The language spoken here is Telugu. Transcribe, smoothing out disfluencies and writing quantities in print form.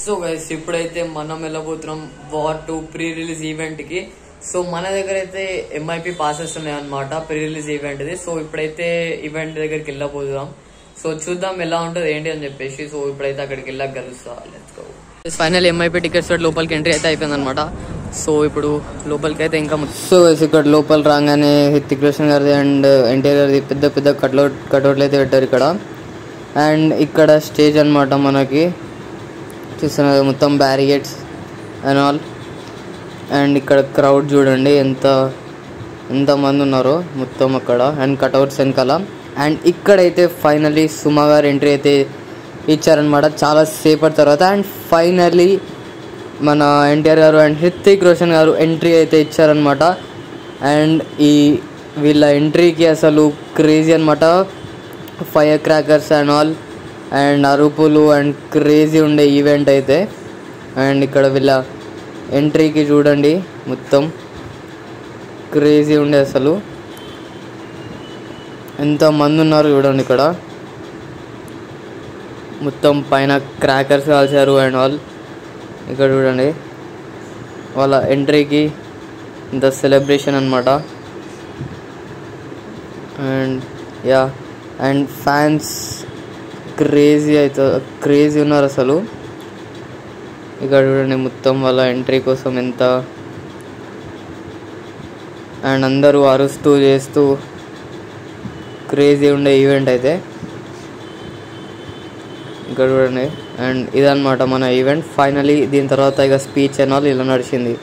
సో గైస్ ఇప్పుడైతే మనం వెళ్ళబోతున్నాం వార్ 2 ప్రీ రిలీజ్ ఈవెంట్ కి. సో మన దగ్గర అయితే ఎంఐపి పాసెస్ ఉన్నాయన్నమాట pre release event the. So ఇప్పుడైతే ఈవెంట్ దగ్గరికి వెళ్ళబోతున్నాం. సో చూద్దాం ఎలా ఉంటుంది ఏంటి అని చెప్పేసి. సో ఇప్పుడైతే అక్కడికి వెళ్ళాక కలుస్తా. Let's go. Final MIP tickets లోపలికి ఎంట్రీ అయితే అయిపోయింది అనమాట. సో ఇప్పుడు లోపలికి అయితే ఇంకా సో ఇక్కడ లోపల రాగానే హృతిక్ రోషన్ గారిది అండ్ ఎన్టీఆర్ గారిది పెద్ద పెద్ద కట్అవుట్లు అయితే పెట్టారు ఇక్కడ. అండ్ ఇక్కడ స్టేజ్ అనమాట మనకి చూస్తున్నారు, మొత్తం బ్యారిగేట్స్ అండ్ ఆల్. అండ్ ఇక్కడ క్రౌడ్ చూడండి ఎంత మంది ఉన్నారో మొత్తం అక్కడ. అండ్ కట్అవుట్స్ వెనకాల. అండ్ ఇక్కడైతే ఫైనలీ సుమా గారు ఎంట్రీ అయితే ఇచ్చారనమాట చాలా సేపటి తర్వాత. అండ్ ఫైనలీ మన ఎన్టీఆర్ గారు అండ్ హృతిక్ రోషన్ గారు ఎంట్రీ అయితే ఇచ్చారనమాట. అండ్ వీళ్ళ ఎంట్రీకి అసలు క్రేజీ అనమాట. Fire crackers and all and అరుపులు అండ్ క్రేజీ ఉండే ఈవెంట్ అయితే. అండ్ ఇక్కడ వీళ్ళ ఎంట్రీకి చూడండి మొత్తం క్రేజీ ఉండే అసలు. ఎంతమంది ఉన్నారు చూడండి ఇక్కడ. మొత్తం పైన క్రాకర్స్ కాల్చారు అండ్ ఆల్. ఇక్కడ చూడండి వాళ్ళ ఎంట్రీకి ఇంత సెలబ్రేషన్ అనమాట. And yeah and fans crazy ఉన్నారు అసలు. ఇక్కడ చూడండి మొత్తం వాళ్ళ ఎంట్రీ కోసం ఎంత. అండ్ అందరూ అరుస్తూ చేస్తూ క్రేజీ ఉండే ఈవెంట్ అయితే ఇక్కడ చూడండి. అండ్ ఇదన్నమాట మన ఈవెంట్ ఫైనలీ. దీని తర్వాత ఇక స్పీచ్ అండ్ ఆల్ ఇలా నడిచింది.